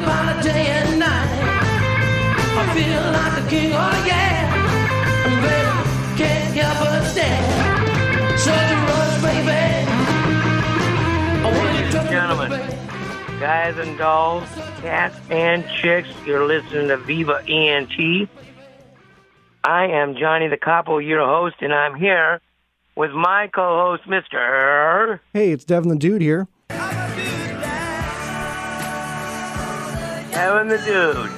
about it day and night. I feel like a king, oh yeah. And baby, can't help but stand. Such a rush, baby. Ladies and gentlemen, guys and dolls, cats and chicks, you're listening to Viva ENT. I am Johnny the Capo, your host, and I'm here with my co-host, Mr. Hey, it's Devin the Dude here. Devin the Dude.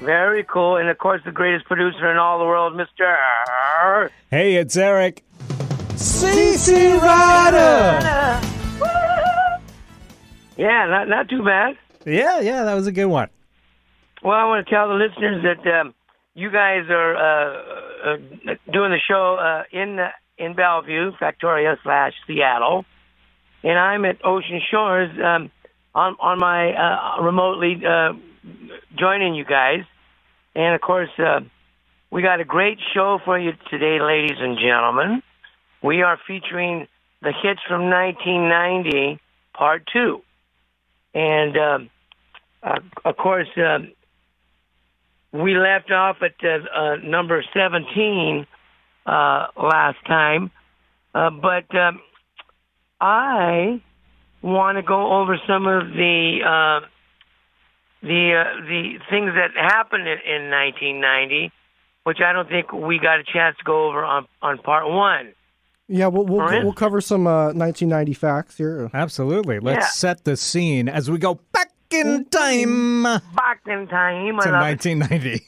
Very cool. And, of course, the greatest producer in all the world, Mr. Hey, it's Eric. CC Rider! Yeah, not too bad. Yeah, that was a good one. Well, I want to tell the listeners that you guys are doing the show in Bellevue, Factoria / Seattle, and I'm at Ocean Shores on my remotely joining you guys. And, of course, we got a great show for you today, ladies and gentlemen. We are featuring the hits from 1990, Part 2. And, of course, we left off at number 17 last time. But I want to go over some of the things that happened in 1990, which I don't think we got a chance to go over on Part 1. Yeah, we'll cover some 1990 facts here. Absolutely. Let's set the scene as we go back in time. Back in time. To 1990.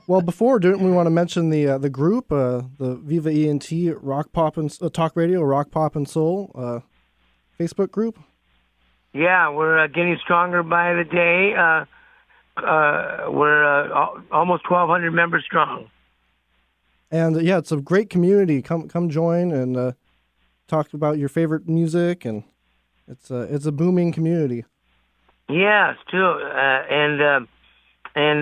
Well, before we want to mention the group, the Viva ENT Rock Pop and Talk Radio, Rock Pop and Soul Facebook group. Yeah, we're getting stronger by the day. We're almost 1,200 members strong. And yeah, it's a great community. Come join and talk about your favorite music, and it's a booming community. Yes, too, and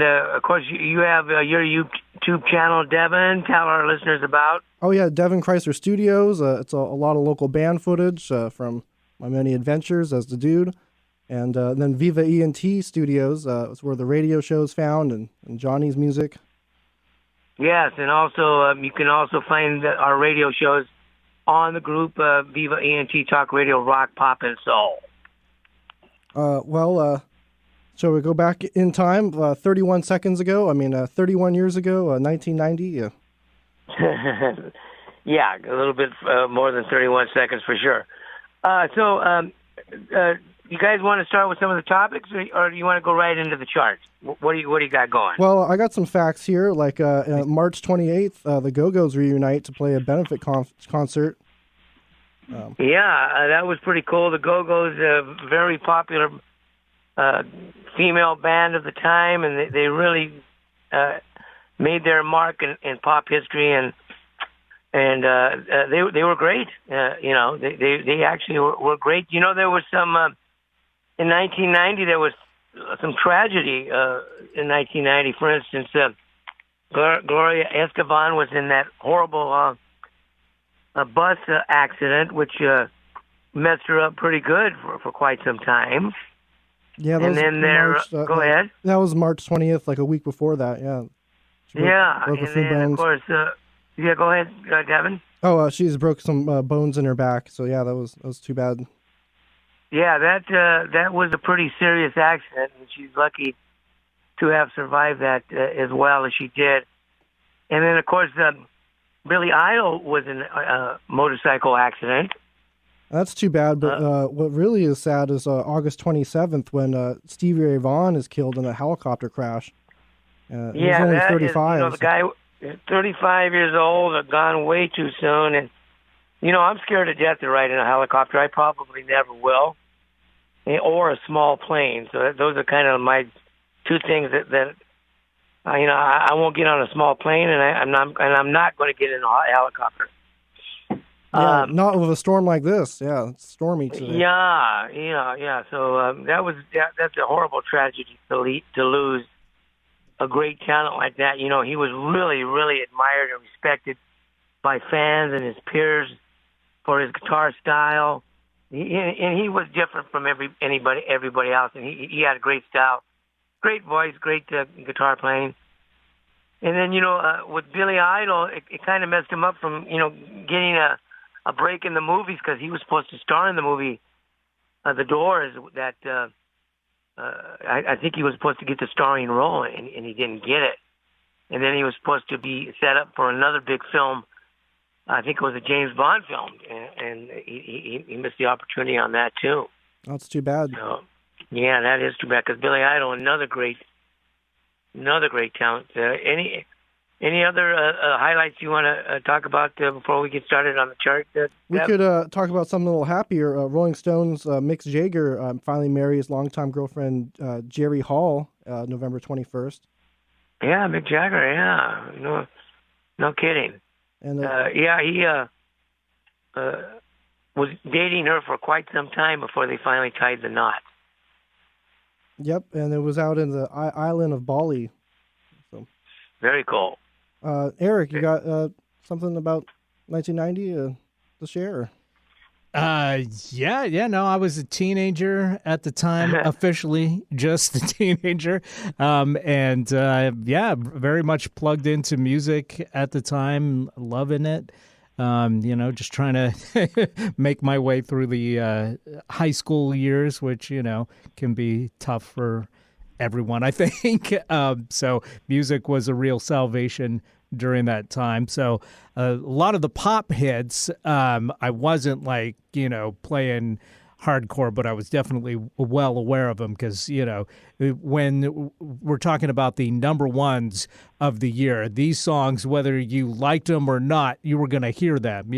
of course you have your YouTube channel, Devin. Tell our listeners about. Oh yeah, Devin Creisler Studios. It's a lot of local band footage from my many adventures as the Dude, and then Viva ENT Studios. It's where the radio show is found and Johnny's music. Yes, and also you can also find our radio shows on the group Viva ENT Talk Radio, Rock, Pop, and Soul. Shall we go back in time 31 seconds ago? 31 years ago, 1990? Yeah, a little bit more than 31 seconds for sure. So you guys want to start with some of the topics, or do you want to go right into the charts? What do you got going? Well, I got some facts here. Like March 28th, the Go-Go's reunite to play a benefit concert. That was pretty cool. The Go-Go's a very popular female band of the time, and they really made their mark in pop history, and they were great. They actually were great. There was some in 1990. There was some tragedy in 1990. For instance, Gloria Estefan was in that horrible bus accident, which messed her up pretty good for quite some time. Yeah, and then go ahead. That was March 20th, like a week before that. Yeah. And then of course, go ahead, Devin. Oh, she's broke some bones in her back. So yeah, that was too bad. Yeah, that was a pretty serious accident, and she's lucky to have survived that as well as she did. And then of course, Billy Idol was in a motorcycle accident. That's too bad, but what really is sad is August 27th when Stevie Ray Vaughan is killed in a helicopter crash. He was only 35. The guy, 35 years old, gone way too soon. And, I'm scared to death to ride in a helicopter. I probably never will. Or a small plane. So those are kind of my two things that I won't get on a small plane, and I'm not going to get in a helicopter. Yeah, not with a storm like this. Yeah, it's stormy today. Yeah. So that's a horrible tragedy to lose a great talent like that. He was really, really admired and respected by fans and his peers for his guitar style he was different from everybody else, and he had a great style, great voice, great guitar playing. And then with Billy Idol, it kind of messed him up from getting a break in the movies, because he was supposed to star in the movie The Doors. That I think he was supposed to get the starring role, and he didn't get it. And then he was supposed to be set up for another big film. I think it was a James Bond film, and he missed the opportunity on that too. That's too bad. So, yeah, that is too bad, because Billy Idol, another great talent. Any other highlights you want to talk about before we get started on the chart? We could talk about something a little happier. Rolling Stones, Mick Jagger finally married his longtime girlfriend, Jerry Hall, November 21st. Yeah, Mick Jagger, yeah. No kidding. And he was dating her for quite some time before they finally tied the knot. Yep, and it was out in the island of Bali. So. Very cool. Eric, you got something about 1990 to share? No, I was a teenager at the time, officially just a teenager. Very much plugged into music at the time, loving it. Just trying to make my way through the high school years, which, can be tough for everyone, I think. So music was a real salvation during that time. So a lot of the pop hits, I wasn't playing hardcore, but I was definitely well aware of them, because, when we're talking about the number ones of the year, these songs, whether you liked them or not, you were going to hear them,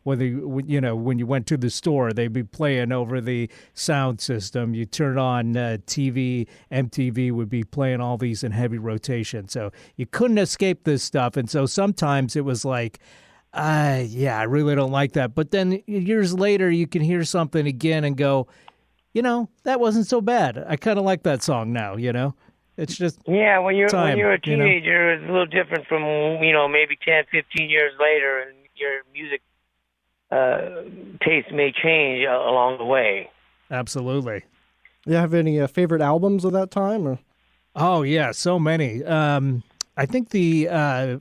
whether, when you went to the store, they'd be playing over the sound system. You turn on TV, MTV would be playing all these in heavy rotation. So you couldn't escape this stuff. And so sometimes it was like, I really don't like that. But then years later, you can hear something again and go, that wasn't so bad. I kind of like that song now, It's just when you're a teenager, it's a little different from, maybe 10, 15 years later, and your music taste may change along the way. Absolutely. You have any favorite albums of that time? Or? Oh, yeah, so many. I think the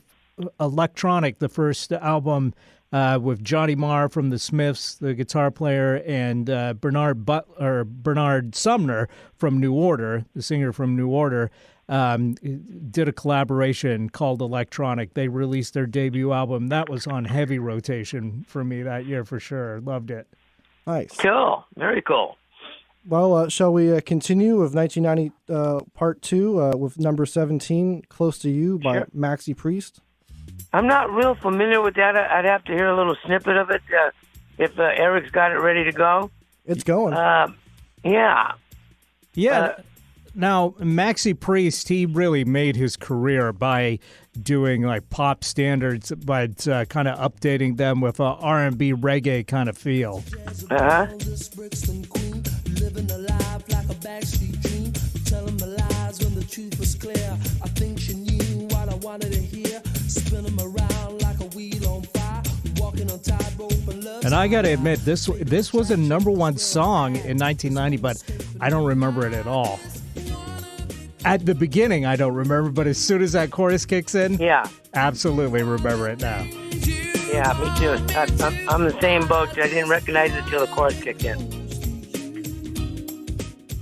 Electronic, the first album with Johnny Marr from the Smiths, the guitar player, and Bernard Sumner from New Order, the singer from New Order, did a collaboration called Electronic. They released their debut album. That was on heavy rotation for me that year for sure. Loved it. Nice. Cool. Very cool. Well, shall we continue with 1990 Part 2 with number 17, Close to You by Maxi Priest? I'm not real familiar with that. I'd have to hear a little snippet of it if Eric's got it ready to go. It's going. Yeah. Now, Maxi Priest, he really made his career by doing pop standards, but kind of updating them with a R&B reggae kind of feel. Uh-huh. Living a life like a backstreet dream, telling the lies when the truth was clear. I think she knew what I wanted to hear. Spin them around like a wheel on fire, walking on tightrope and love. And I got to admit, this was a number one song in 1990, but I don't remember it at all. At the beginning, I don't remember, but as soon as that chorus kicks in, absolutely remember it now. Yeah, me too. I'm the same boat. I didn't recognize it until the chorus kicked in.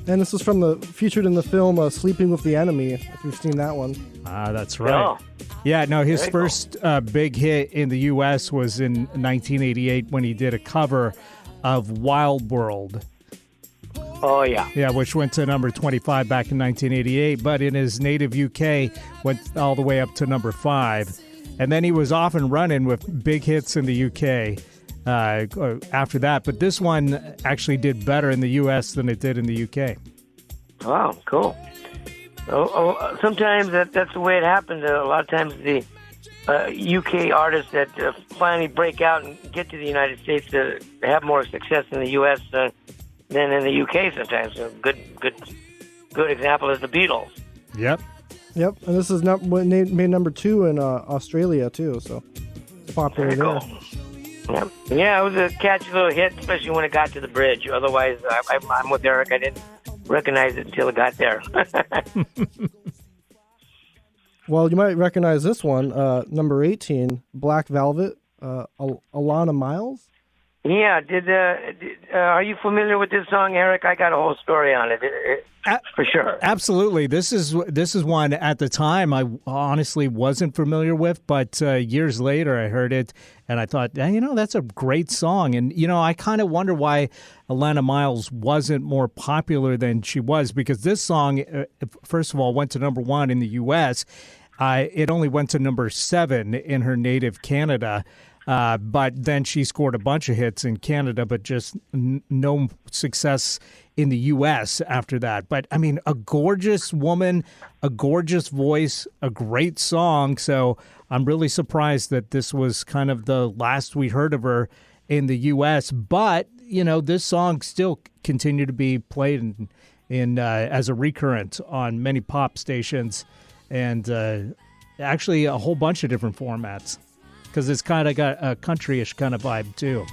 And this was featured in the film Sleeping with the Enemy, if you've seen that one. That's right. Oh. Yeah, no, his first big hit in the U.S. was in 1988 when he did a cover of Wild World. Oh, yeah. Yeah, which went to number 25 back in 1988, but in his native UK went all the way up to number 5. And then he was off and running with big hits in the UK after that. But this one actually did better in the U.S. than it did in the UK. Wow, cool. Sometimes that's the way it happens. A lot of times the UK artists that finally break out and get to the United States have more success in the U.S. Than in the UK sometimes. A good example is the Beatles. Yep. And this is made number 2 in Australia too, so it's popular there. Cool. Yeah, it was a catchy little hit, especially when it got to the bridge. Otherwise, I'm with Eric. I didn't recognize it until it got there. Well, you might recognize this one, number 18, Black Velvet, Alana Miles. Yeah, are you familiar with this song, Eric? I got a whole story on it, for sure. Absolutely. This is one at the time I honestly wasn't familiar with, but years later I heard it and I thought, that's a great song. And, I kind of wonder why Alana Miles wasn't more popular than she was, because this song, first of all, went to number 1 in the U.S. It only went to number 7 in her native Canada. But then she scored a bunch of hits in Canada, but just no success in the U.S. after that. But, I mean, a gorgeous woman, a gorgeous voice, a great song. So I'm really surprised that this was kind of the last we heard of her in the U.S. But, this song still continued to be played in as a recurrent on many pop stations and actually a whole bunch of different formats. Because it's kind of got a country-ish kind of vibe too.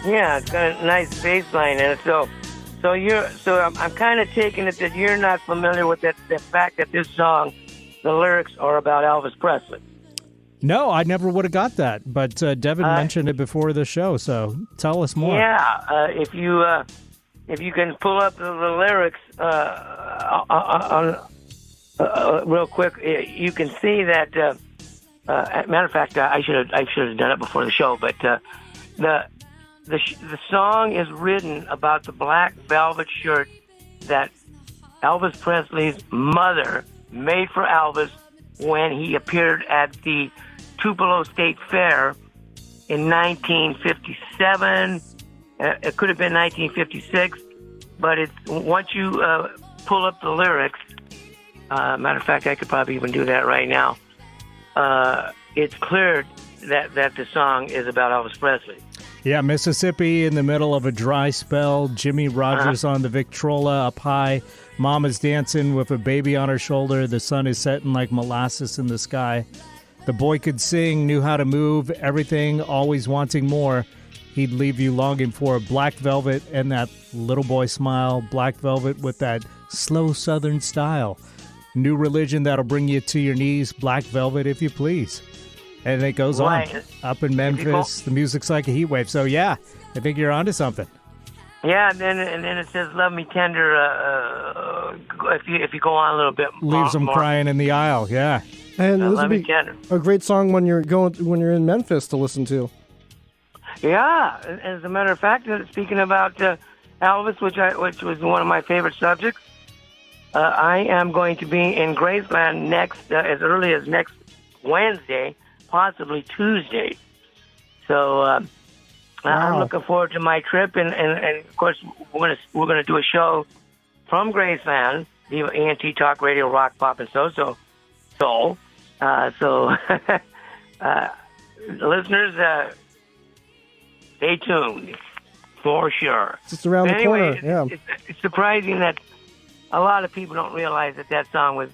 Yeah, it's got a nice bass line in it. So I'm kind of taking it that you're not familiar with the fact that this song, the lyrics are about Elvis Presley. No, I never would have got that. But Devin mentioned it before the show, so tell us more. Yeah, if you can pull up the lyrics real quick, you can see that. Matter of fact, I should have done it before the show. But the song is written about the black velvet shirt that Elvis Presley's mother made for Elvis when he appeared at the Tupelo State Fair in 1957. It could have been 1956, but once you pull up the lyrics. Matter of fact, I could probably even do that right now. It's clear that the song is about Elvis Presley. Yeah, Mississippi in the middle of a dry spell. Jimmy Rogers on the Victrola up high. Mama's dancing with a baby on her shoulder. The sun is setting like molasses in the sky. The boy could sing, knew how to move, everything, always wanting more. He'd leave you longing for black velvet and that little boy smile. Black velvet with that slow southern style. New religion that'll bring you to your knees. Black velvet, if you please. And it goes on. Up in Memphis, the music's like a heat wave. So, yeah, I think you're onto something. Yeah, and then it says, love me tender, if you go on a little bit more. Leaves them crying in the aisle, yeah. And this would be a great song when you're in Memphis to listen to. Yeah, as a matter of fact, speaking about Elvis, which was one of my favorite subjects, I am going to be in Graceland as early as next Wednesday, possibly Tuesday. So I'm looking forward to my trip, and of course we're gonna do a show from Graceland, Viva ENT Talk Radio, Rock, Pop, and Soul. Listeners, stay tuned for sure. It's just around the corner. Yeah, it's surprising that a lot of people don't realize that song was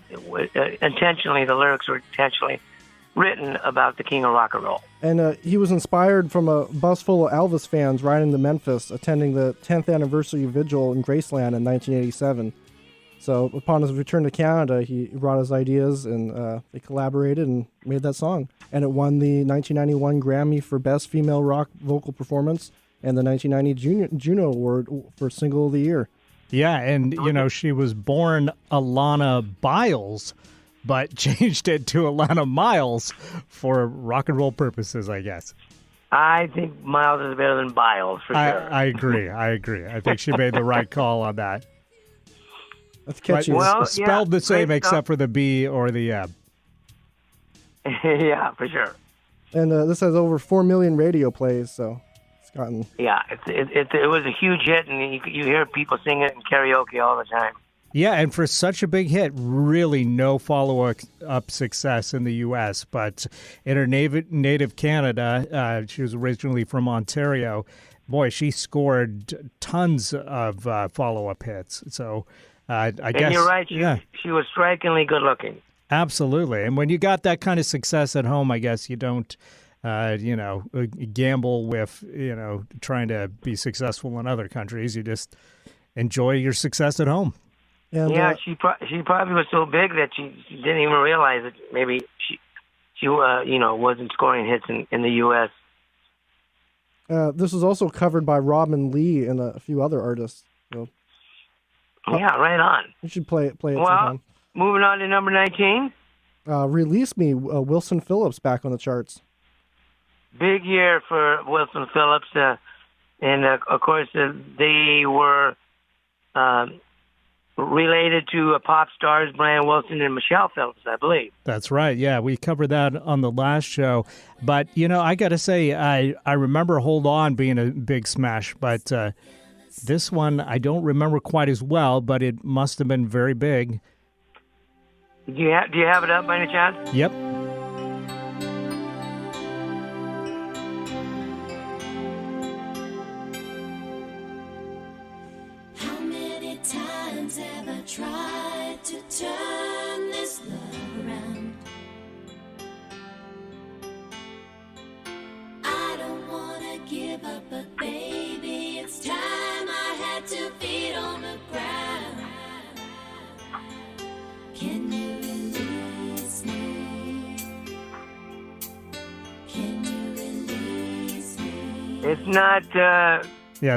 intentionally, the lyrics were intentionally written about the king of rock and roll. And he was inspired from a bus full of Elvis fans riding to Memphis, attending the 10th anniversary vigil in Graceland in 1987. So upon his return to Canada, he brought his ideas and they collaborated and made that song. And it won the 1991 Grammy for Best Female Rock Vocal Performance and the 1990 Juno Award for Single of the Year. Yeah, and, she was born Alana Biles, but changed it to Alana Miles for rock and roll purposes, I guess. I think Miles is better than Biles, for sure. I agree. I think she made the right call on that. That's catchy. Well, spelled the same except for the B or the M. Yeah, for sure. And this has over 4 million radio plays, so... Yeah, it was a huge hit, and you hear people sing it in karaoke all the time. Yeah, and for such a big hit, really no follow-up success in the U.S., but in her native Canada, she was originally from Ontario, boy, she scored tons of follow-up hits. So I guess... And you're right, she was strikingly good-looking. Absolutely, and when you got that kind of success at home, I guess you don't gamble with, trying to be successful in other countries. You just enjoy your success at home. And, yeah, she probably was so big that she didn't even realize that maybe she wasn't scoring hits in the U.S. This was also covered by Robin Lee and a few other artists. So, yeah, right on. You should play it Well, sometime. moving on to number 19. Release Me, Wilson Phillips back on the charts. Big year for Wilson Phillips. And, of course, they were related to pop stars Brian Wilson and Michelle Phillips, I believe. That's right. Yeah, we covered that on the last show. But, I got to say, I remember Hold On being a big smash. But this one I don't remember quite as well, but it must have been very big. Do you have it up by any chance? Yep. Have I tried to turn this love around? I don't want to give up, but baby, it's time I had 2 feet on the ground. Can you release me? Can you release me? It's not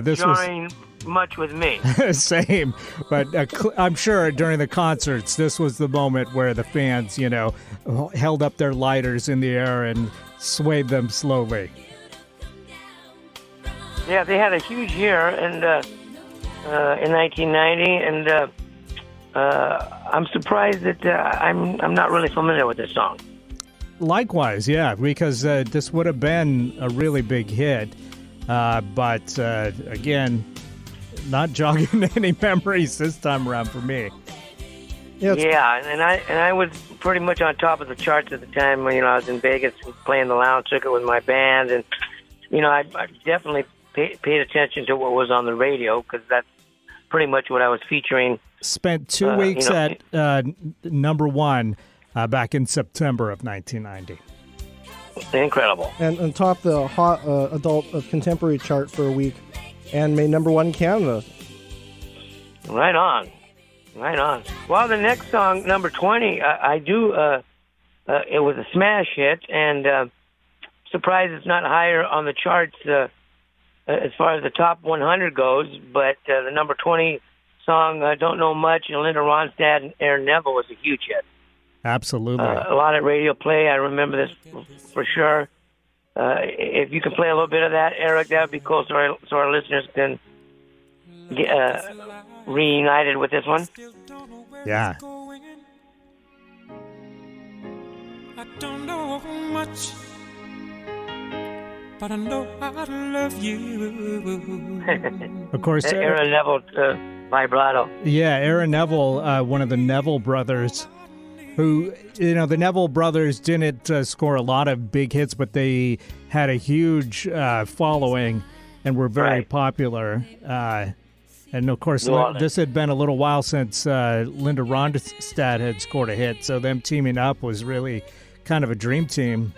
this showing much with me. was same. But I'm sure during the concerts, this was the moment where the fans, held up their lighters in the air and swayed them slowly. Yeah, they had a huge year in 1990, and I'm surprised that I'm not really familiar with this song. Likewise, yeah, because this would have been a really big hit. But again, not jogging any memories this time around for me. Yeah, and I was pretty much on top of the charts at the time when I was in Vegas playing the lounge circuit with my band, and I definitely paid attention to what was on the radio because that's pretty much what I was featuring. Spent 2 weeks at number 1 back in September of 1990. Incredible. and topped the Hot Adult Contemporary chart for a week, and made number 1 in Canada. Right on. Well, the next song, number 20, I do. It was a smash hit, and surprised it's not higher on the charts as far as the top 100 goes. But the number 20 song, "Don't Know Much," and Linda Ronstadt and Aaron Neville was a huge hit. Absolutely. A lot of radio play. I remember this for sure. If you can play a little bit of that, Eric, that would be cool, so our listeners can get reunited with this one. Yeah. I don't know much, but I know how to love you. Of course, Aaron Neville vibrato. Yeah, Aaron Neville, one of the Neville brothers, who, the Neville brothers didn't score a lot of big hits, but they had a huge following and were very popular. And, of course, this had been a little while since Linda Ronstadt had scored a hit, so them teaming up was really kind of a dream team.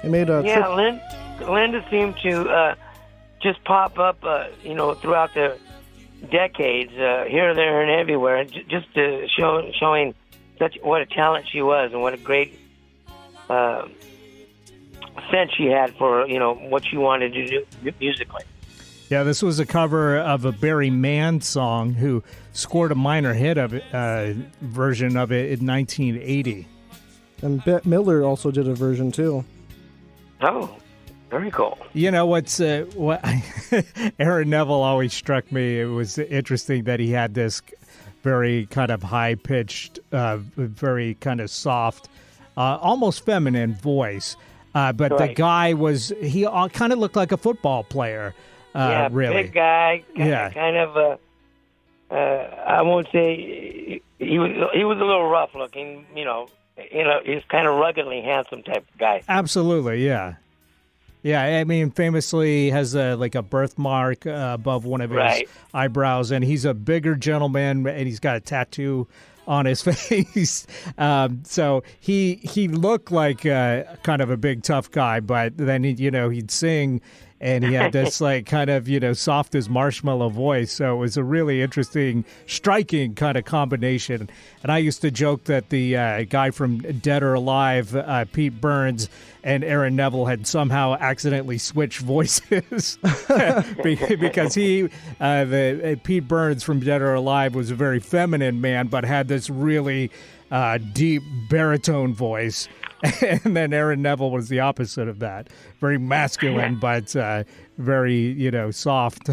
They made a Linda seemed to just pop up, throughout the decades, here, there, and everywhere, just to showing what a talent she was and what a great sense she had for what she wanted to do musically. Yeah, this was a cover of a Barry Mann song, who scored a minor hit of it, version of it in 1980. And Bette Midler also did a version too. Oh, very cool. What Aaron Neville always struck me. It was interesting that he had this very kind of high-pitched, very kind of soft, almost feminine voice. But the guy he kind of looked like a football player. Really. Big guy. Yeah. Kind of I won't say he was a little rough looking. He's kind of ruggedly handsome type of guy. Absolutely, yeah. Yeah, I mean, famously has a birthmark above one of his eyebrows, and he's a bigger gentleman, and he's got a tattoo on his face. So he looked like kind of a big tough guy, but then he'd sing. And he had this like kind of, soft as marshmallow voice. So it was a really interesting, striking kind of combination. And I used to joke that the guy from Dead or Alive, Pete Burns, and Aaron Neville had somehow accidentally switched voices because Pete Burns from Dead or Alive was a very feminine man, but had this really deep baritone voice. And then Aaron Neville was the opposite of that. Very masculine, but very, soft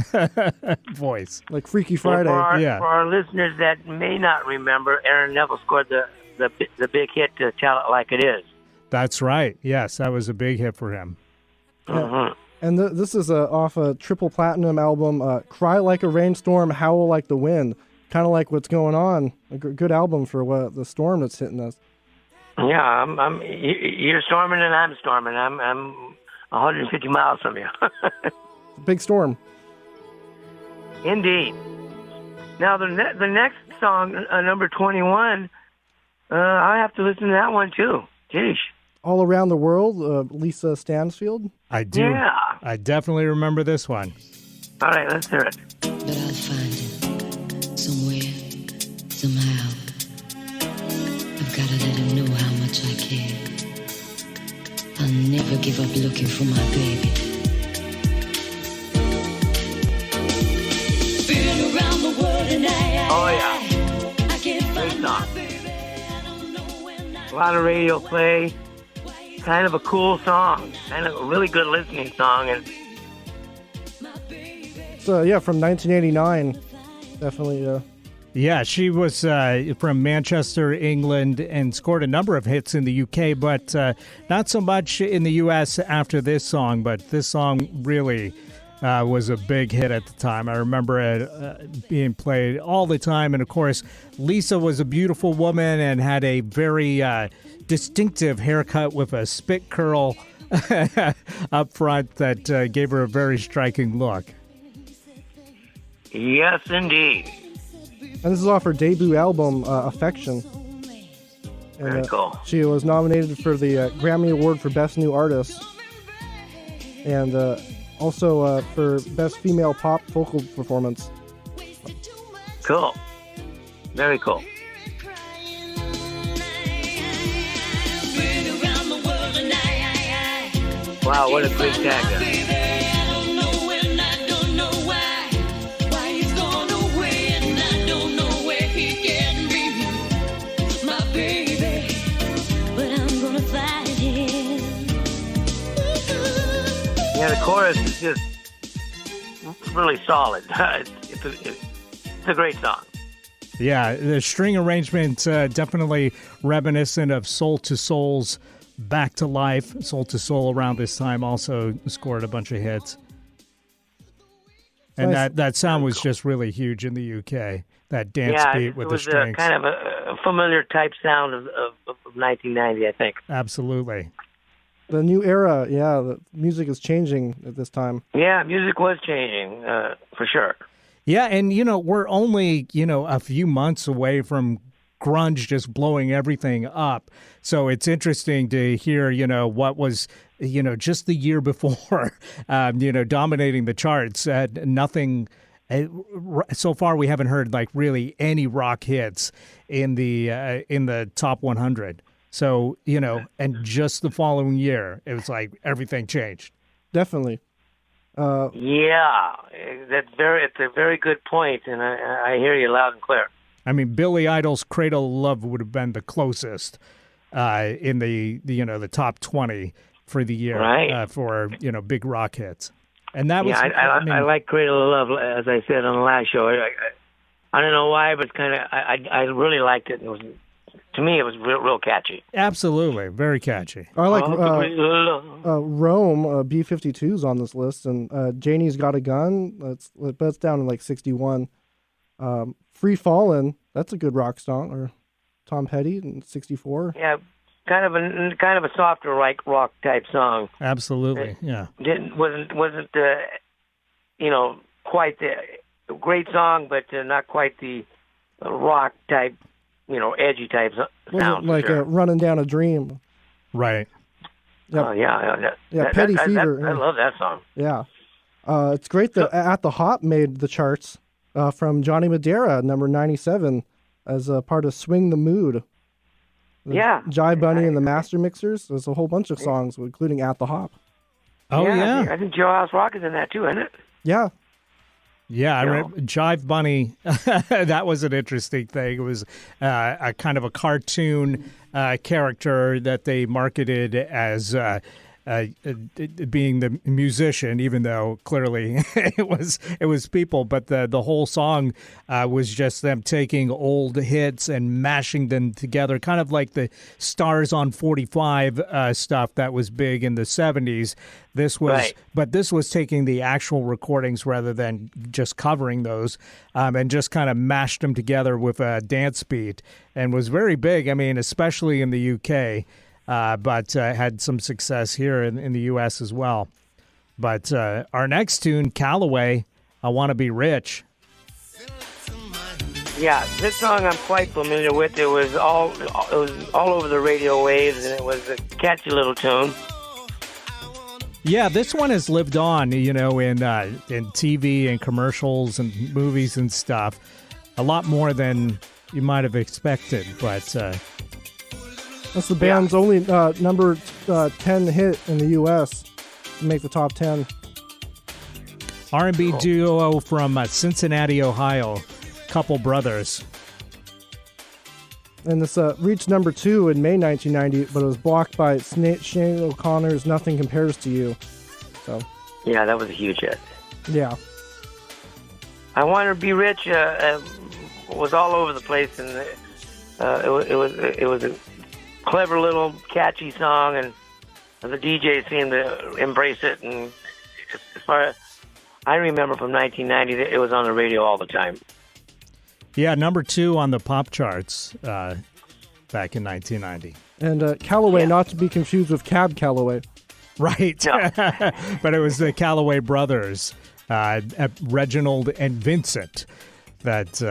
voice. Like Freaky Friday. Well, for our listeners that may not remember, Aaron Neville scored the big hit to Tell It Like It Is. That's right. Yes, that was a big hit for him. Yeah. And this is off a triple platinum album, Cry Like a Rainstorm, Howl Like the Wind. Kind of like what's going on. A good album for the storm that's hitting us. Yeah, you're storming and I'm storming. I'm 150 miles from you. Big storm. Indeed. Now the next song, number 21, I have to listen to that one too. Jeez. All Around the World, Lisa Stanfield. I do. Yeah. I definitely remember this one. All right, let's hear it. But I'll find him somewhere, somehow. I've got to let him know how much I care. I'll never give up looking for my baby. Been around the world and I can't find my baby. I don't know when A lot of radio play. Kind of a cool song. Kind of a really good listening song. And So, from 1989. Definitely. Yeah, she was from Manchester, England, and scored a number of hits in the UK, but not so much in the US after this song. But this song really was a big hit at the time. I remember it being played all the time. And, of course, Lisa was a beautiful woman and had a very distinctive haircut with a spit curl up front that gave her a very striking look. yes, indeed. And this is off her debut album, Affection. And, Very cool. She was nominated for the Grammy Award for Best New Artist. And also for Best Female Pop Vocal Performance. Cool. Very cool. Wow, what a great tag. Yeah, the chorus is just really solid. It's a great song. Yeah, the string arrangement definitely reminiscent of Soul to Soul's Back to Life. Soul to Soul around this time also scored a bunch of hits. And Nice. that sound was just really huge in the UK. That dance beat with the strings. It was kind of a familiar type sound of 1990, I think. Absolutely. The new era, the music is changing at this time. Yeah, music was changing, for sure. Yeah, and, we're only, a few months away from grunge just blowing everything up. So it's interesting to hear, what was, just the year before, dominating the charts. Nothing, so far we haven't heard, really any rock hits in the top 100. So, and just the following year, it was like everything changed. Definitely. Yeah, it's a very good point, and I hear you loud and clear. I mean, Billy Idol's Cradle of Love would have been the closest in the top 20 for the year, right. For big rock hits, and that was. I like Cradle of Love, as I said on the last show. I don't know why, but I really liked it. To me, it was real catchy. Absolutely, very catchy. I like Rome, B-52's on this list, and Janie's Got a Gun, but it's down to 61. Free Fallin', that's a good rock song, or Tom Petty in 64. Yeah, kind of a softer rock type song. Absolutely, yeah. Wasn't quite the great song, but not quite the rock type edgy type sound. Wasn't like Running Down a Dream. Right. Yep. Oh, yeah. Petty Fever. I love that song. Yeah. It's great that At the Hop made the charts from Johnny Madera, number 97, as a part of Swing the Mood. Yeah. Jive Bunny and the Master Mixers. There's a whole bunch of songs, including At the Hop. Oh, yeah. I think Jailhouse Rock is in that too, isn't it? Yeah. Yeah, I remember Jive Bunny. That was an interesting thing. It was a kind of a cartoon character that they marketed as being the musician, even though clearly it was people. But the whole song was just them taking old hits and mashing them together, kind of like the Stars on 45 stuff that was big in the 70s. This was, but this was taking the actual recordings rather than just covering those, and just kind of mashed them together with a dance beat, and was very big. I mean, especially in the UK. But had some success here in the U.S. as well. But our next tune, Calloway, I Want to Be Rich. Yeah, this song I'm quite familiar with. It was all over the radio waves, and it was a catchy little tune. Yeah, this one has lived on, in TV and commercials and movies and stuff, a lot more than you might have expected, but... That's the band's only number 10 hit in the U.S. to make the top 10. R&B duo from Cincinnati, Ohio, Couple Brothers. And this reached number 2 in May 1990, but it was blocked by Shane O'Connor's Nothing Compares to You. So. Yeah, that was a huge hit. Yeah. I Want to Be Rich was all over the place, and it was a clever little catchy song, and the DJ seemed to embrace it. And as far as I remember from 1990, it was on the radio all the time. Yeah, number 2 on the pop charts back in 1990. And Calloway, not to be confused with Cab Calloway. Right. No. But it was the Calloway brothers, Reginald and Vincent, that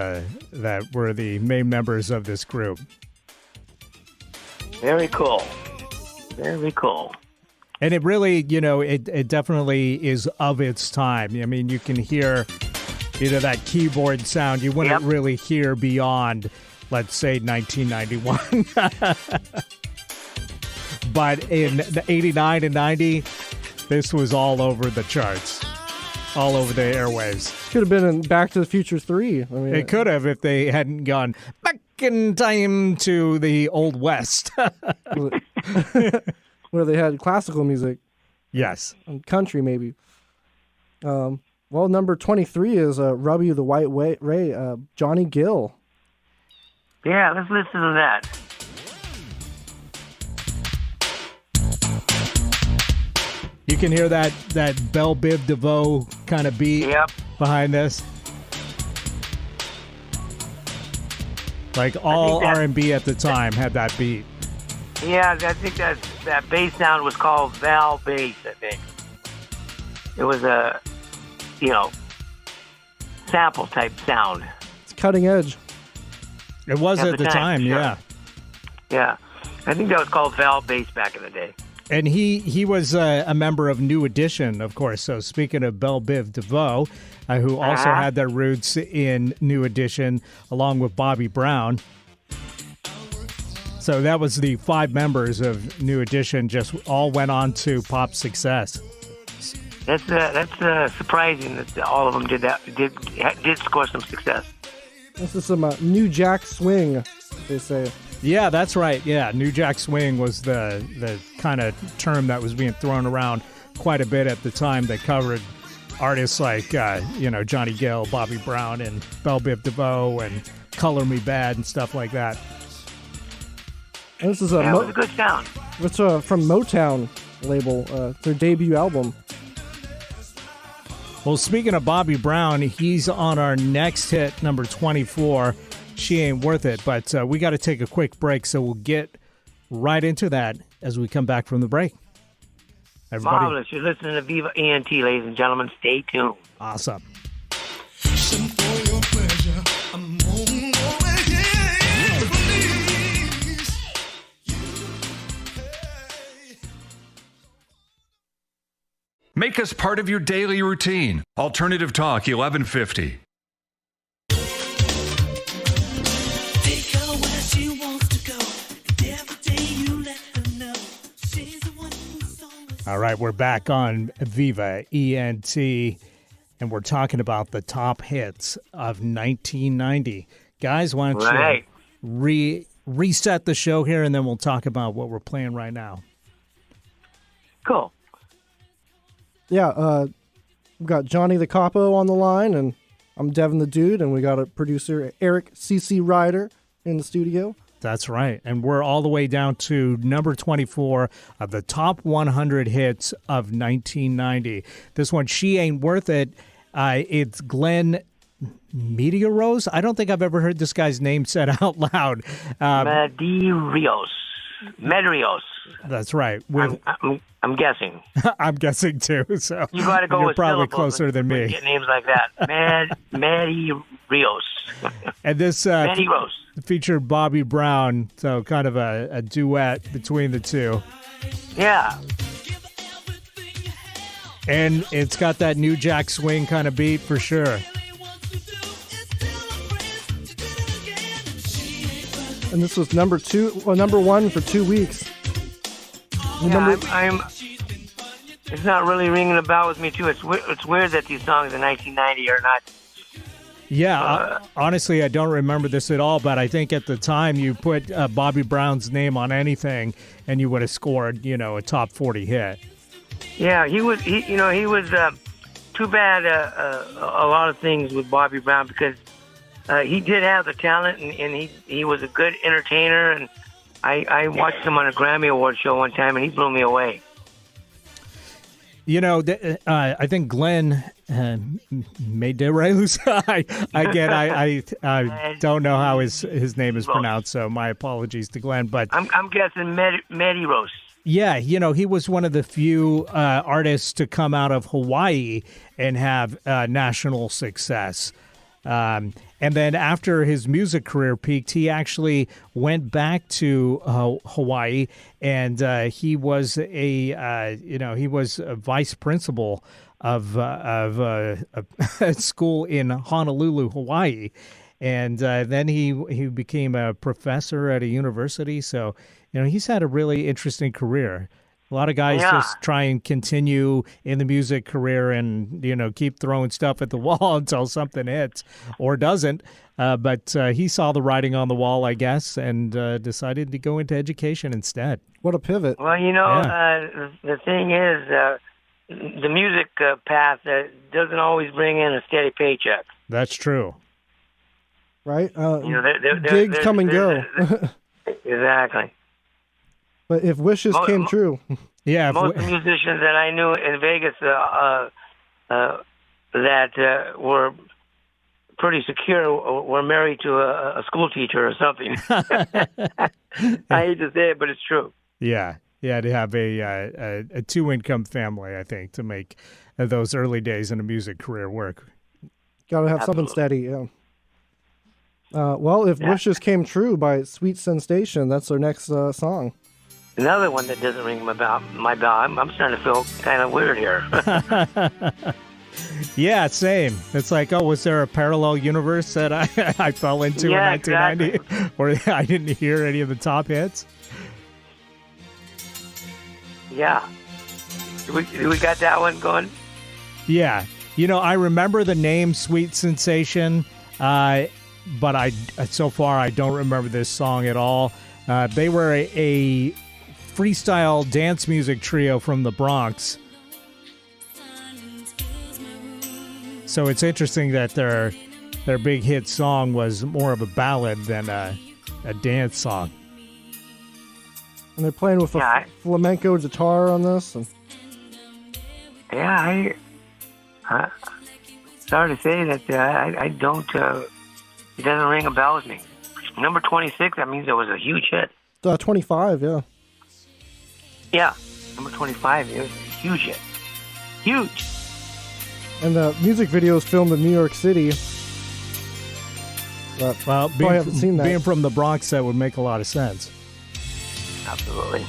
were the main members of this group. Very cool. Very cool. And it really, it definitely is of its time. I mean, you can hear, that keyboard sound you wouldn't really hear beyond, let's say, 1991. But in the 89 and 90, this was all over the charts, all over the airwaves. Could have been in Back to the Future 3. I mean, it could have if they hadn't gone back in time to the Old West. Where they had classical music. Yes. And country, maybe. Well, number 23 is Robby The White Ray, Johnny Gill. Yeah, let's listen to that. You can hear that Belle Biv DeVoe kind of beat behind this. Like all R&B at the time had that beat. Yeah, I think that bass sound was called Val bass, I think. It was a, sample type sound. It's cutting edge. It was at the time, sure. Yeah. Yeah. I think that was called Val bass back in the day. And he was a member of New Edition, of course. So speaking of Belle Biv DeVoe, who also had their roots in New Edition, along with Bobby Brown. So that was the 5 members of New Edition, just all went on to pop success. That's surprising that all of them did score some success. This is some New Jack Swing, they say. Yeah, that's right. Yeah, New Jack Swing was the kind of term that was being thrown around quite a bit at the time that covered artists like, Johnny Gill, Bobby Brown, and Belle Biv DeVoe, and Color Me Bad, and stuff like that. And this is it was a good sound. It's from Motown label, their debut album. Well, speaking of Bobby Brown, he's on our next hit, number 24. She Ain't Worth It, but we got to take a quick break, so we'll get right into that as we come back from the break. Everybody. Marvelous. You're listening to Viva ENT, ladies and gentlemen. Stay tuned. Awesome. For your pleasure, I'm over here. us part of your daily routine. Alternative Talk 1150. All right, we're back on Viva ENT, and we're talking about the top hits of 1990. Guys, why don't you reset the show here, and then we'll talk about what we're playing right now. Cool. Yeah, we've got Johnny the Capo on the line, and I'm Devin the Dude, and we got a producer, Eric C.C. Reidar, in the studio. That's right. And we're all the way down to number 24 of the top 100 hits of 1990. This one, She Ain't Worth It. It's Glenn Medeiros. I don't think I've ever heard this guy's name said out loud. Medeiros. That's right. I'm guessing. I'm guessing too. So you got to go. You're with probably closer than me. Get names like that. Medeiros. And this Medeiros featured Bobby Brown, so kind of a duet between the two. Yeah. And it's got that New Jack Swing kind of beat for sure. And this was number one for 2 weeks. It's not really ringing a bell with me too. It's weird that these songs in 1990 are not. Yeah, honestly, I don't remember this at all. But I think at the time you put Bobby Brown's name on anything, and you would have scored, a top 40 hit. Yeah, he was. He was. Too bad. A lot of things with Bobby Brown because he did have the talent, and he was a good entertainer. And I watched him on a Grammy Award show one time, and he blew me away. I think Glenn Medeiros. I don't know how his name is pronounced, so my apologies to Glenn. But I'm guessing Medeiros. Yeah, he was one of the few artists to come out of Hawaii and have national success. And then after his music career peaked, he actually went back to Hawaii, and he was a vice principal of a school in Honolulu, Hawaii, and then he became a professor at a university. So he's had a really interesting career. A lot of guys just try and continue in the music career and, keep throwing stuff at the wall until something hits or doesn't. But he saw the writing on the wall, I guess, and decided to go into education instead. What a pivot. Well, the thing is, the music path doesn't always bring in a steady paycheck. That's true. Right? Gigs come and go. Exactly. But if wishes came true. Yeah. Most of the musicians that I knew in Vegas that were pretty secure were married to a school teacher or something. I hate to say it, but it's true. Yeah. Yeah, to have a two-income family, I think, to make those early days in a music career work. Got to have something steady, yeah. If Wishes Came True by Sweet Sensation, that's our next song. Another one that doesn't ring my bell. I'm starting to feel kind of weird here. Yeah, same. It's like, was there a parallel universe that I fell into in 1990? Exactly. Or I didn't hear any of the top hits? Yeah. We got that one going? Yeah. I remember the name Sweet Sensation, but so far I don't remember this song at all. They were a freestyle dance music trio from the Bronx. So it's interesting that their big hit song was more of a ballad than a dance song. And they're playing with a flamenco guitar on this. And... Yeah, sorry to say that I don't. It doesn't ring a bell with me. Number 26. That means it was a huge hit. 25. Yeah. Yeah, number 25. It was a huge hit. Huge. And the music video is filmed in New York City. But haven't seen that. Being from the Bronx, that would make a lot of sense. Absolutely.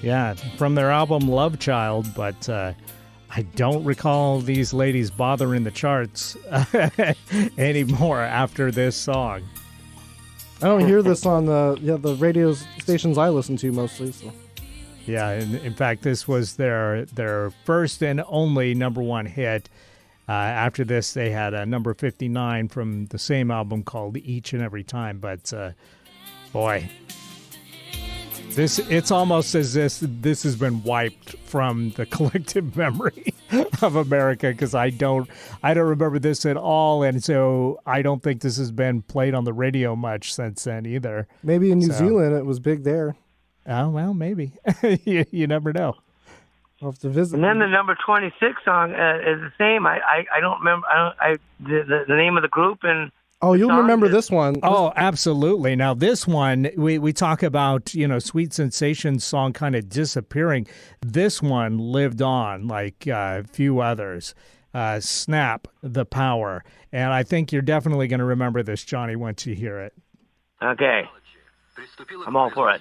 Yeah, from their album Love Child, but I don't recall these ladies bothering the charts anymore after this song. I don't hear this on the radio stations I listen to mostly. So. Yeah, in fact, this was their first and only number one hit. After this, they had a number 59 from the same album called Each and Every Time. But boy, it's almost as if this has been wiped from the collective memory of America, because I don't remember this at all, and so I don't think this has been played on the radio much since then either. Maybe in New Zealand it was big there. Oh, well, maybe. you never know. I'll have to visit. And then the number 26 song is the same. I don't remember the name of the group and. Oh, you'll remember this one. Oh, absolutely. Now, this one, we talk about, Sweet Sensations song kind of disappearing. This one lived on like a few others. Snap, The Power. And I think you're definitely going to remember this, Johnny, once you hear it. Okay. I'm all for it.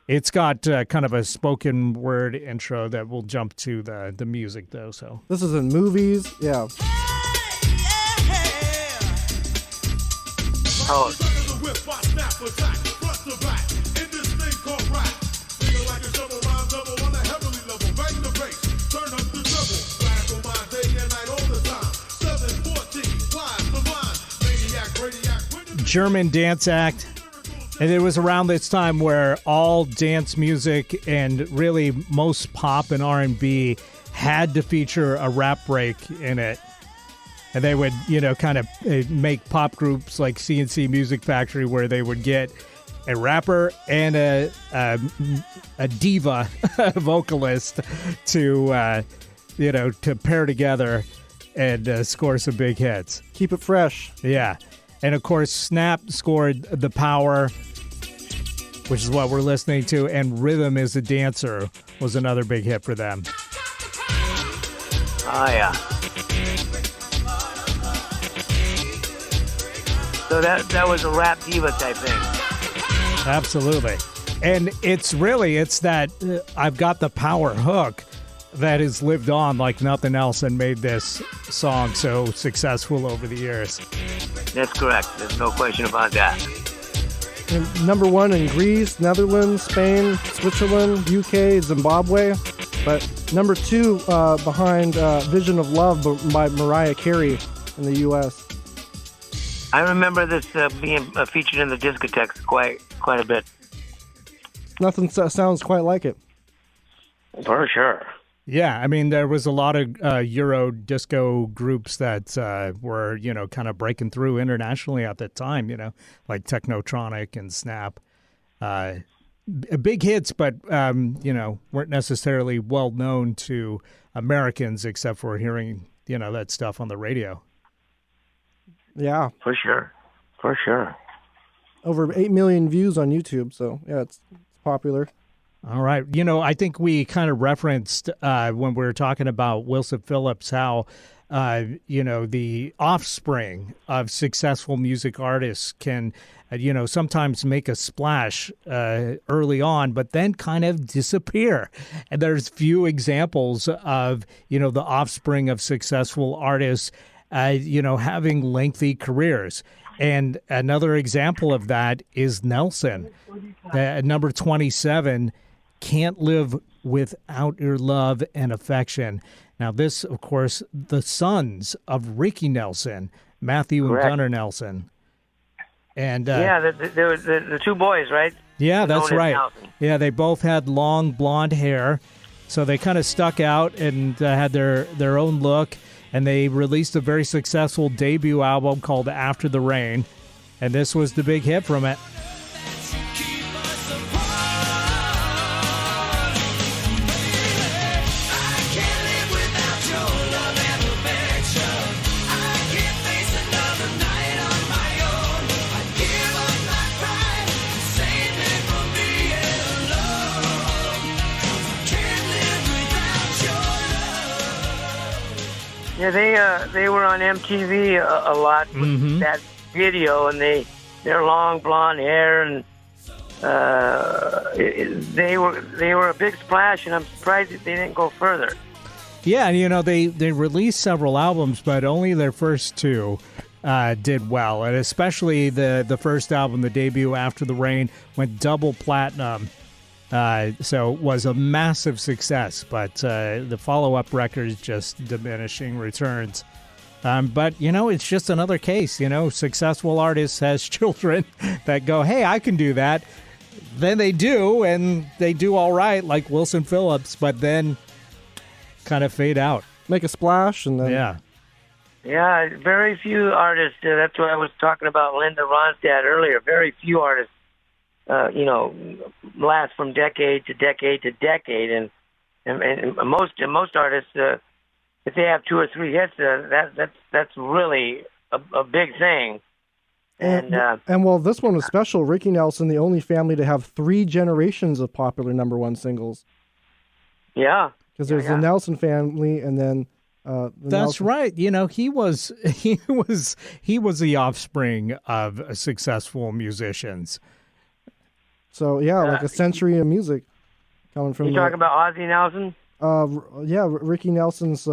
It's got kind of a spoken word intro that will jump to the music, though. So this is in movies. Yeah. Oh. German dance act. And it was around this time where all dance music and really most pop and R&B had to feature a rap break in it. And they would, kind of make pop groups like CNC Music Factory, where they would get a rapper and a diva vocalist to, to pair together and score some big hits. Keep it fresh. Yeah. And, of course, Snap scored The Power, which is what we're listening to, and Rhythm is a Dancer was another big hit for them. Oh, yeah. So that was a rap diva type thing. Absolutely. And it's that I've got the power hook that has lived on like nothing else and made this song so successful over the years. That's correct. There's no question about that. And number one in Greece, Netherlands, Spain, Switzerland, UK, Zimbabwe. But number two behind Vision of Love by Mariah Carey in the U.S. I remember this being featured in the discotheques quite a bit. Nothing sounds quite like it. For sure. Yeah, I mean, there was a lot of Euro disco groups that were, kind of breaking through internationally at that time, like Technotronic and Snap. Big hits, but, weren't necessarily well known to Americans except for hearing, that stuff on the radio. Yeah. For sure. Over 8 million views on YouTube, so, yeah, it's popular. All right. I think we kind of referenced when we were talking about Wilson Phillips how, the offspring of successful music artists can, sometimes make a splash early on, but then kind of disappear. And there's few examples of, the offspring of successful artists, having lengthy careers. And another example of that is Nelson, number 27. Can't Live Without Your Love and Affection. Now, this, of course, the sons of Ricky Nelson, Matthew and Gunnar Nelson. And the two boys, right? Yeah, that's right. Yeah, they both had long blonde hair, so they kind of stuck out and had their own look. And they released a very successful debut album called After the Rain, and this was the big hit from it. Yeah, they were on MTV a lot with that video, and their long blonde hair, and they were a big splash, and I'm surprised that they didn't go further. Yeah, and they released several albums, but only their first two did well, and especially the first album, the debut, After the Rain, went double platinum. So it was a massive success, but the follow-up records just diminishing returns. But, it's just another case, successful artists has children that go, hey, I can do that. Then they do, and they do all right, like Wilson Phillips, but then kind of fade out. Make a splash, and then... Yeah. Yeah, very few artists, that's what I was talking about Linda Ronstadt earlier, very few artists, last from decade to decade to decade, and most artists, if they have 2 or 3 hits, that's really a big thing. And well, this one was special. Ricky Nelson, the only family to have 3 generations of popular number 1 singles. Yeah, because there's the Nelson family, and then that's Nelson. right. He was the offspring of successful musicians. So like a century of music coming from. You talking about Ozzie Nelson? Ricky Nelson's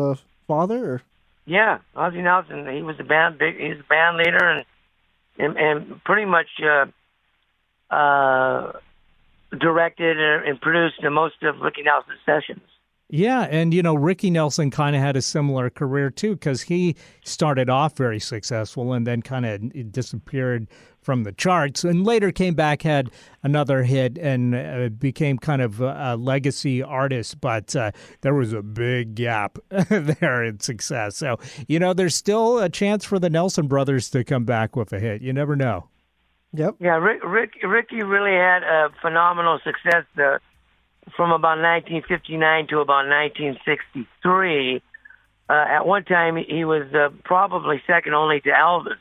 father. Or? Yeah, Ozzie Nelson. He was the band leader and pretty much directed and produced most of Ricky Nelson's sessions. Yeah, and Ricky Nelson kind of had a similar career too, because he started off very successful and then kind of disappeared from the charts, and later came back, had another hit, and became kind of a legacy artist. But there was a big gap there in success. So there's still a chance for the Nelson brothers to come back with a hit. You never know. Yep. Yeah, Ricky really had a phenomenal success from about 1959 to about 1963. At one time, he was probably second only to Elvis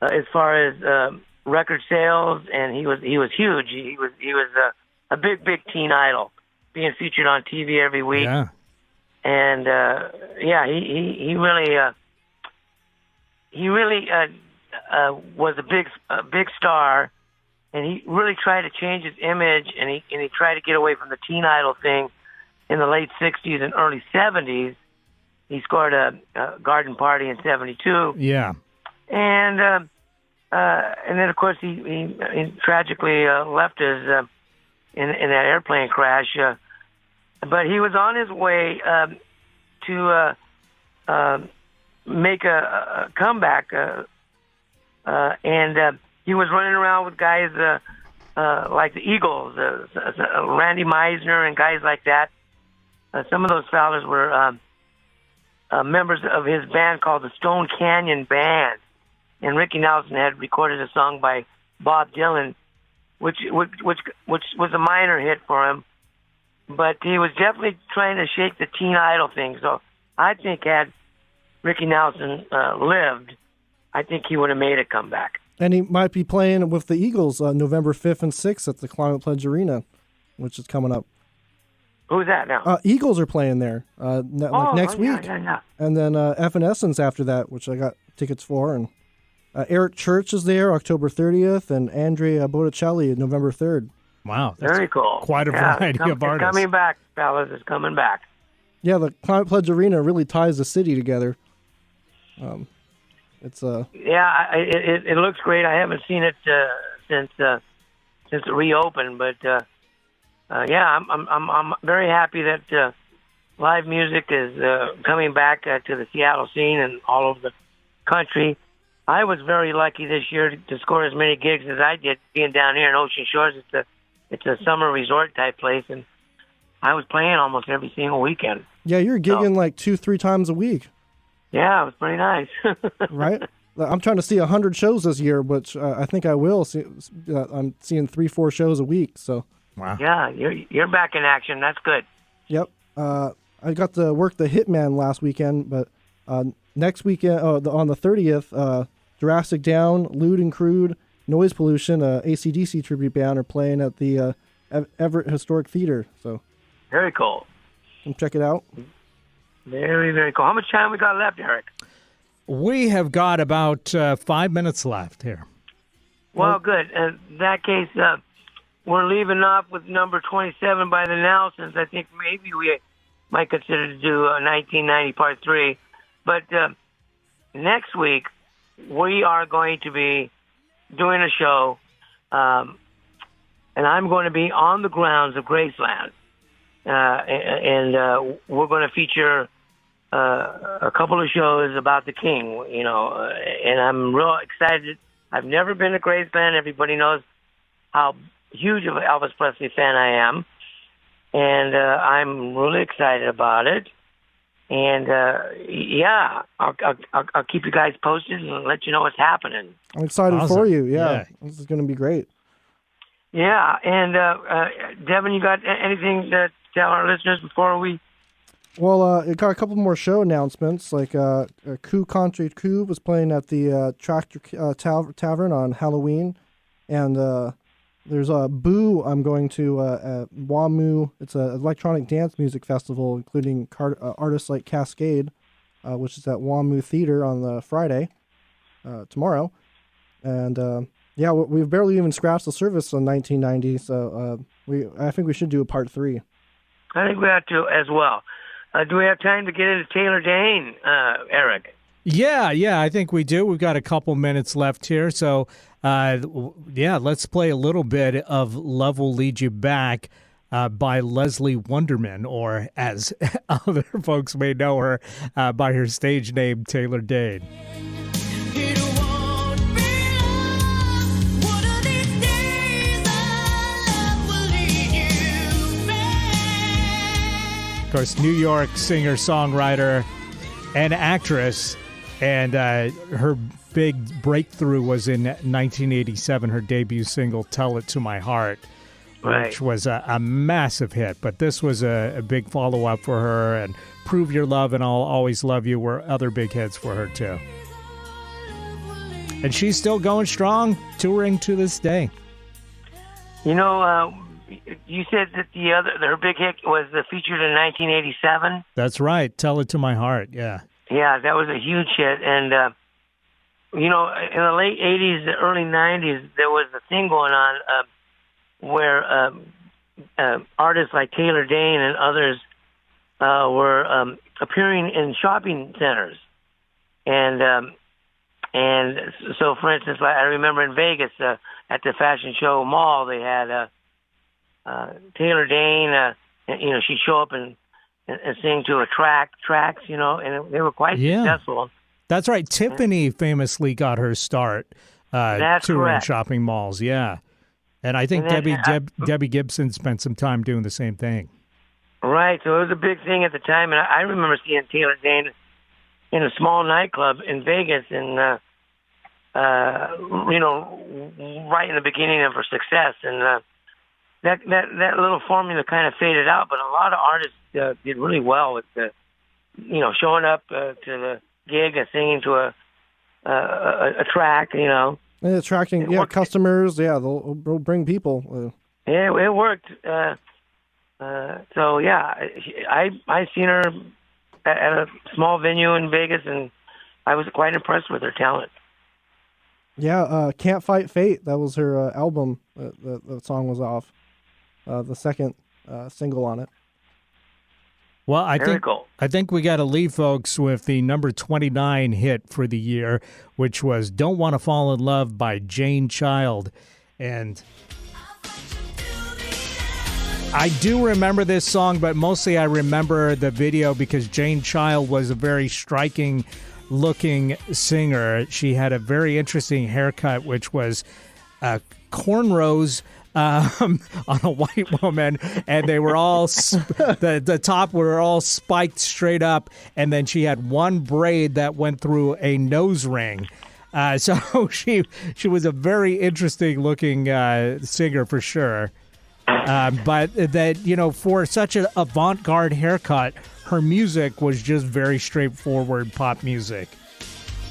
as far as record sales, and he was huge. He was a big teen idol, being featured on TV every week. Yeah. And he really was a big star. And he really tried to change his image, and he tried to get away from the teen idol thing in the late 60s and early 70s. He scored a Garden Party in 72. Yeah. And then, of course, he tragically left us in that airplane crash. But he was on his way to make a comeback, and he was running around with guys like the Eagles, Randy Meisner, and guys like that. Some of those fellas were members of his band called the Stone Canyon Band. And Ricky Nelson had recorded a song by Bob Dylan, which was a minor hit for him. But he was definitely trying to shake the teen idol thing. So I think had Ricky Nelson lived, I think he would have made a comeback. And he might be playing with the Eagles November 5th and 6th at the Climate Pledge Arena, which is coming up. Who's that now? Eagles are playing there next week. Yeah. And then Evanescence after that, which I got tickets for. And Eric Church is there October 30th, and Andrea Botticelli November 3rd. Wow. Very cool. Quite a variety of artists. It's coming back, fellas. It's coming back. Yeah, the Climate Pledge Arena really ties the city together. It's it looks great. I haven't seen it since it reopened, but I'm very happy that live music is coming back to the Seattle scene and all over the country. I was very lucky this year to score as many gigs as I did, being down here in Ocean Shores. It's a summer resort type place, and I was playing almost every single weekend. Yeah, you're gigging like 2-3 times a week. Yeah, it was pretty nice. Right? I'm trying to see 100 shows this year, which I think I will. I'm seeing 3-4 shows a week. So. Wow. Yeah, you're back in action. That's good. Yep. I got to work the Hitman last weekend, but next weekend, on the 30th, Jurassic Down, Lewd and Crude, Noise Pollution, AC/DC tribute band are playing at the Everett Historic Theater. So. Very cool. Come check it out. Very, very cool. How much time we got left, Eric? We have got about 5 minutes left here. Well, good. In that case, we're leaving off with number 27 by the Nelsons. I think maybe might consider to do 1990 Part 3. But next week, we are going to be doing a show, and I'm going to be on the grounds of Graceland. And we're going to feature a couple of shows about the King, and I'm real excited. I've never been to Graceland. Everybody knows how huge of an Elvis Presley fan I am, and I'm really excited about it. And I'll keep you guys posted and let you know what's happening. I'm excited for you. Yeah, this is going to be great. Yeah, and Devin, you got anything to tell our listeners before we? Well, it got a couple more show announcements. Like Coup Contre Coup was playing at the Tractor Tavern on Halloween, and there's a Boo. I'm going to at WAMU. It's an electronic dance music festival, including artists like Cascade, which is at WAMU Theater on the Friday, tomorrow, and we've barely even scratched the surface on 1990. So I think we should do a part 3. I think we have to as well. Do we have time to get into Taylor Dayne, Eric? Yeah, I think we do. We've got a couple minutes left here. So, let's play a little bit of Love Will Lead You Back by Leslie Wonderman, or as other folks may know her, by her stage name, Taylor Dayne. Of course, New York singer, songwriter, and actress, and her big breakthrough was in 1987, her debut single, Tell It to My Heart, which was a massive hit. But this was a big follow-up for her, and Prove Your Love and I'll Always Love You were other big hits for her, too. And she's still going strong, touring to this day. You said that her big hit was featured in 1987. That's right. Tell It to My Heart. Yeah. Yeah, that was a huge hit. And in the late 80s, the early 90s, there was a thing going on where artists like Taylor Dayne and others were appearing in shopping centers. And so, for instance, I remember in Vegas at the Fashion Show Mall, they had Taylor Dayne, she'd show up and sing to tracks, and they were quite successful. That's right. Tiffany famously got her start touring shopping malls, yeah. And I think Debbie Gibson spent some time doing the same thing. Right, so it was a big thing at the time, and I remember seeing Taylor Dayne in a small nightclub in Vegas, and right in the beginning of her success, and that little formula kind of faded out, but a lot of artists did really well with showing up to the gig and singing to a track, And attracting customers, they'll bring people. Yeah, it worked. I seen her at a small venue in Vegas, and I was quite impressed with her talent. Yeah, Can't Fight Fate, that was her album the song was off. The second single on it. Well, I think we got to leave folks with the number 29 hit for the year, which was Don't Want to Fall in Love by Jane Child. And I do remember this song, but mostly I remember the video because Jane Child was a very striking looking singer. She had a very interesting haircut, which was cornrows on a white woman, and they were all the top were all spiked straight up, and then she had one braid that went through a nose ring. So she was a very interesting looking singer for sure. But that, for such an avant-garde haircut, her music was just very straightforward pop music.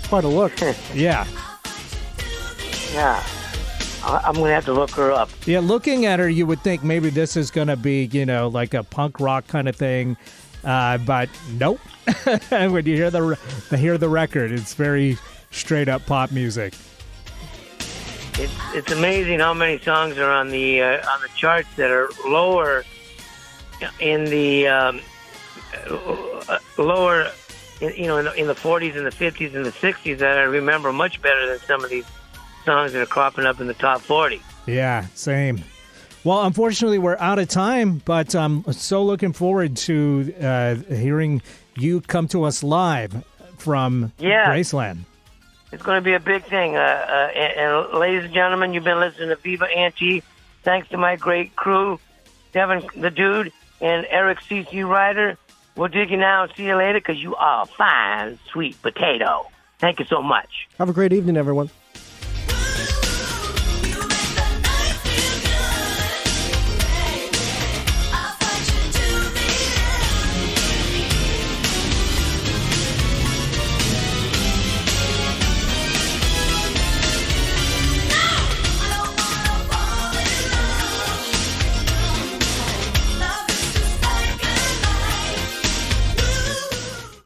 Quite a look. Yeah. Yeah. I'm going to have to look her up. Yeah, looking at her, you would think maybe this is going to be, like a punk rock kind of thing. But nope. When you hear the record, it's very straight up pop music. It's amazing how many songs are on the charts that are lower in the lower, in the 40s and the 50s and the 60s that I remember much better than some of these songs that are cropping up in the top 40. Yeah, same. Well, unfortunately, we're out of time, but I'm so looking forward to hearing you come to us live from Graceland. It's going to be a big thing. And ladies and gentlemen, you've been listening to Viva ENT. Thanks to my great crew, Devin the Dude and Eric C.C. Reidar. We'll dig you now and see you later because you are a fine, sweet potato. Thank you so much. Have a great evening, everyone.